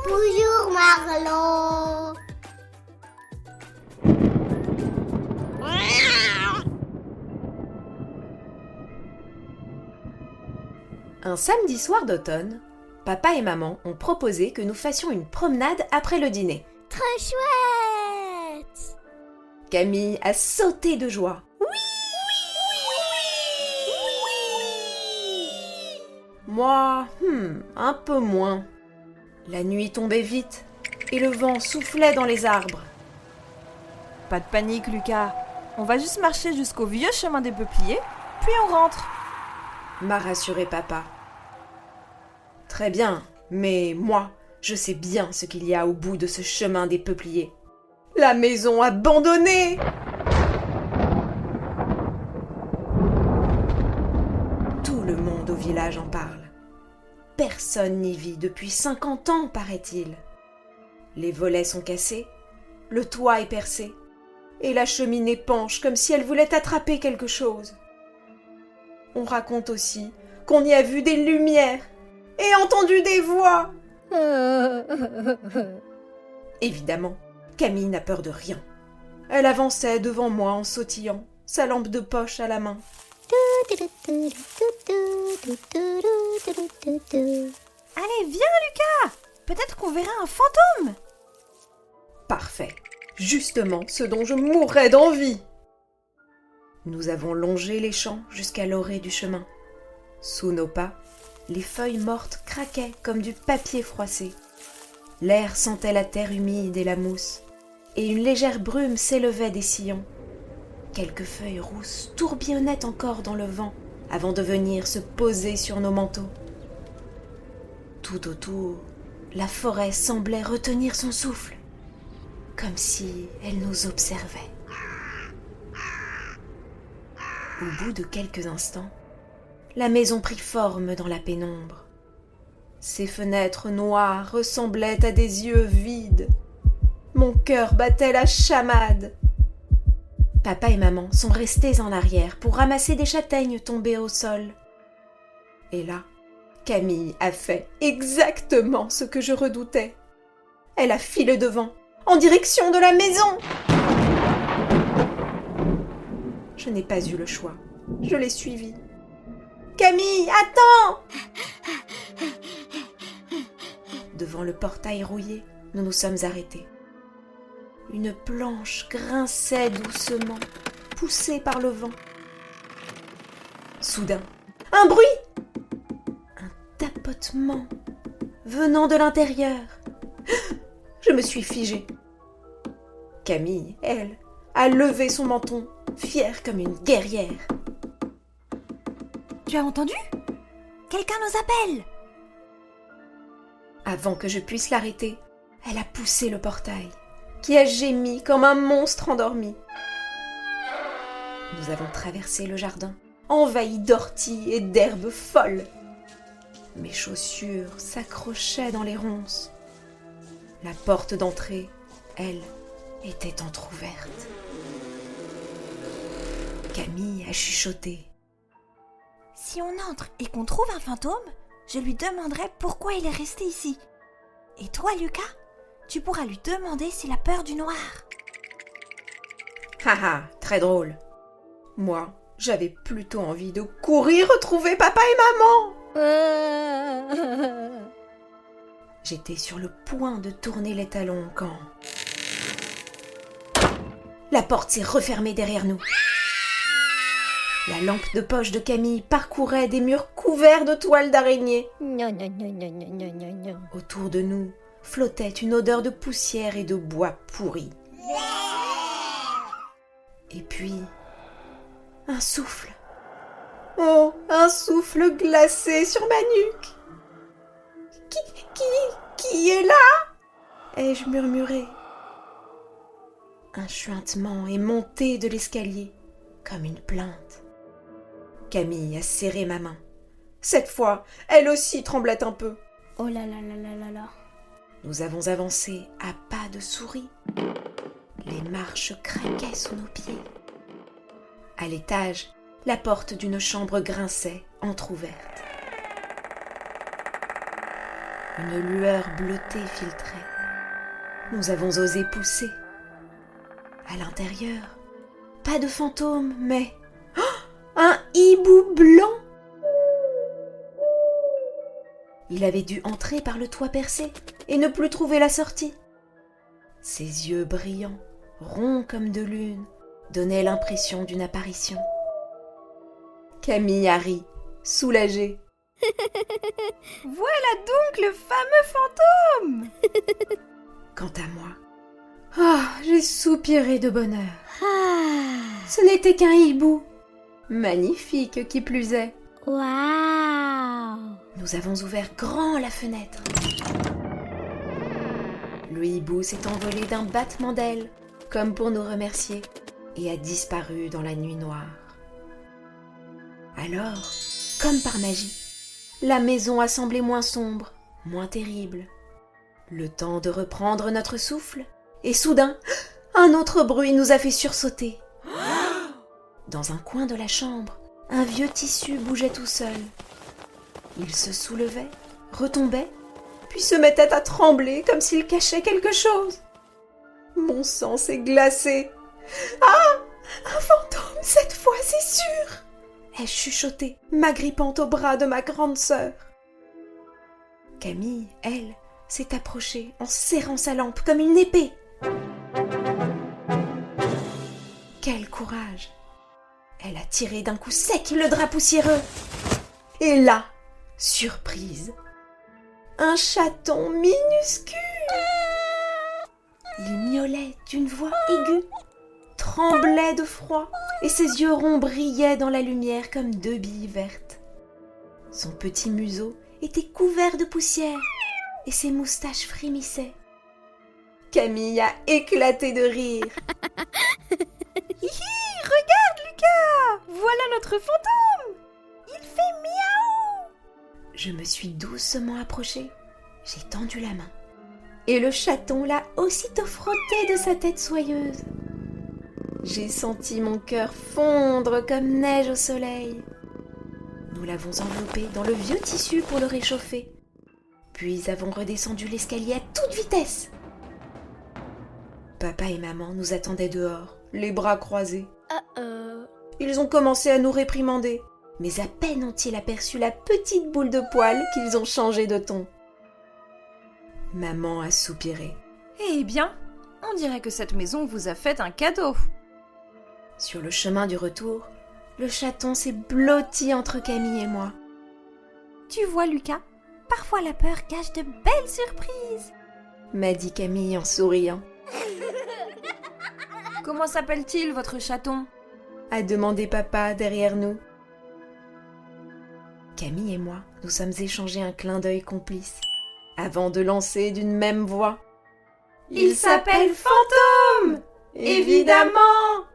Bonjour Marlon. Un samedi soir d'automne, papa et maman ont proposé que nous fassions une promenade après le dîner. Trop chouette. Camille a sauté de joie. Moi, un peu moins. La nuit tombait vite et le vent soufflait dans les arbres. Pas de panique, Lucas. On va juste marcher jusqu'au vieux chemin des peupliers, puis on rentre. M'a rassuré papa. Très bien, mais moi, je sais bien ce qu'il y a au bout de ce chemin des peupliers. La maison abandonnée! Tout le monde au village en parle. Personne n'y vit depuis 50 ans, paraît-il. Les volets sont cassés, le toit est percé, et la cheminée penche comme si elle voulait attraper quelque chose. On raconte aussi qu'on y a vu des lumières et entendu des voix. Évidemment, Camille n'a peur de rien. Elle avançait devant moi en sautillant, sa lampe de poche à la main. Allez, viens, Lucas. Peut-être qu'on verra un fantôme. Parfait, justement ce dont je mourrais d'envie. Nous avons longé les champs jusqu'à l'orée du chemin. Sous nos pas, les feuilles mortes craquaient comme du papier froissé. L'air sentait la terre humide et la mousse, et une légère brume s'élevait des sillons. Quelques feuilles rousses tourbillonnaient encore dans le vent avant de venir se poser sur nos manteaux. Tout autour, la forêt semblait retenir son souffle, comme si elle nous observait. Au bout de quelques instants, la maison prit forme dans la pénombre. Ses fenêtres noires ressemblaient à des yeux vides. Mon cœur battait la chamade. Papa et maman sont restés en arrière pour ramasser des châtaignes tombées au sol. Et là, Camille a fait exactement ce que je redoutais. Elle a filé devant, en direction de la maison. Je n'ai pas eu le choix. Je l'ai suivie. Camille, attends! Devant le portail rouillé, nous nous sommes arrêtés. Une planche grinçait doucement, poussée par le vent. Soudain, un bruit! Un tapotement venant de l'intérieur. Je me suis figée. Camille, elle, a levé son menton, fière comme une guerrière. Tu as entendu? Quelqu'un nous appelle. Avant que je puisse l'arrêter, elle a poussé le portail, qui a gémi comme un monstre endormi. Nous avons traversé le jardin, envahi d'orties et d'herbes folles. Mes chaussures s'accrochaient dans les ronces. La porte d'entrée, elle, était entr'ouverte. Camille a chuchoté. Si on entre et qu'on trouve un fantôme, je lui demanderai pourquoi il est resté ici. Et toi, Lucas, tu pourras lui demander s'il a peur du noir. Haha, très drôle. Moi, j'avais plutôt envie de courir retrouver papa et maman. J'étais sur le point de tourner les talons quand... La porte s'est refermée derrière nous. La lampe de poche de Camille parcourait des murs couverts de toiles d'araignée. Autour de nous flottait une odeur de poussière et de bois pourri. Et puis, un souffle. Oh, un souffle glacé sur ma nuque. Qui est là? Ai-je murmuré. Un chuintement est monté de l'escalier, comme une plainte. Camille a serré ma main. Cette fois, elle aussi tremblait un peu. Oh là là là là là là. Nous avons avancé à pas de souris. Les marches craquaient sous nos pieds. À l'étage, la porte d'une chambre grinçait, entr'ouverte. Une lueur bleutée filtrait. Nous avons osé pousser. À l'intérieur, pas de fantôme, mais un hibou blanc. Il avait dû entrer par le toit percé et ne plus trouver la sortie. Ses yeux brillants, ronds comme de lune, donnaient l'impression d'une apparition. Camille a ri, soulagée. Voilà donc le fameux fantôme! Quant à moi, j'ai soupiré de bonheur. Ah. Ce n'était qu'un hibou, magnifique qui plus est. Waouh. Nous avons ouvert grand la fenêtre. Le hibou s'est envolé d'un battement d'ailes, comme pour nous remercier, et a disparu dans la nuit noire. Alors, comme par magie, la maison a semblé moins sombre, moins terrible. Le temps de reprendre notre souffle, et soudain, un autre bruit nous a fait sursauter. Dans un coin de la chambre, un vieux tissu bougeait tout seul. Il se soulevait, retombait, puis se mettait à trembler comme s'il cachait quelque chose. Mon sang s'est glacé. Ah! Un fantôme cette fois, c'est sûr! Ai-je chuchoté, m'agrippant au bras de ma grande sœur. Camille, elle, s'est approchée en serrant sa lampe comme une épée. Quel courage! Elle a tiré d'un coup sec le drap poussiéreux. Et là, surprise, un chaton minuscule. Il miaulait d'une voix aiguë, tremblait de froid, et ses yeux ronds brillaient dans la lumière comme deux billes vertes. Son petit museau était couvert de poussière, et ses moustaches frémissaient. Camille a éclaté de rire. Hihi, regarde Lucas! Voilà notre fantôme! Il fait miaou! Je me suis doucement approchée. J'ai tendu la main. Et le chaton l'a aussitôt frotté de sa tête soyeuse. J'ai senti mon cœur fondre comme neige au soleil. Nous l'avons enveloppé dans le vieux tissu pour le réchauffer. Puis avons redescendu l'escalier à toute vitesse. Papa et maman nous attendaient dehors, les bras croisés. Ils ont commencé à nous réprimander, mais à peine ont-ils aperçu la petite boule de poil qu'ils ont changé de ton. Maman a soupiré. Eh bien, on dirait que cette maison vous a fait un cadeau. Sur le chemin du retour, le chaton s'est blotti entre Camille et moi. Tu vois Lucas, parfois la peur cache de belles surprises, m'a dit Camille en souriant. Comment s'appelle-t-il votre chaton? A demandé papa derrière nous. Camille et moi, nous sommes échangés un clin d'œil complice, avant de lancer d'une même voix. Il s'appelle Fantôme, évidemment!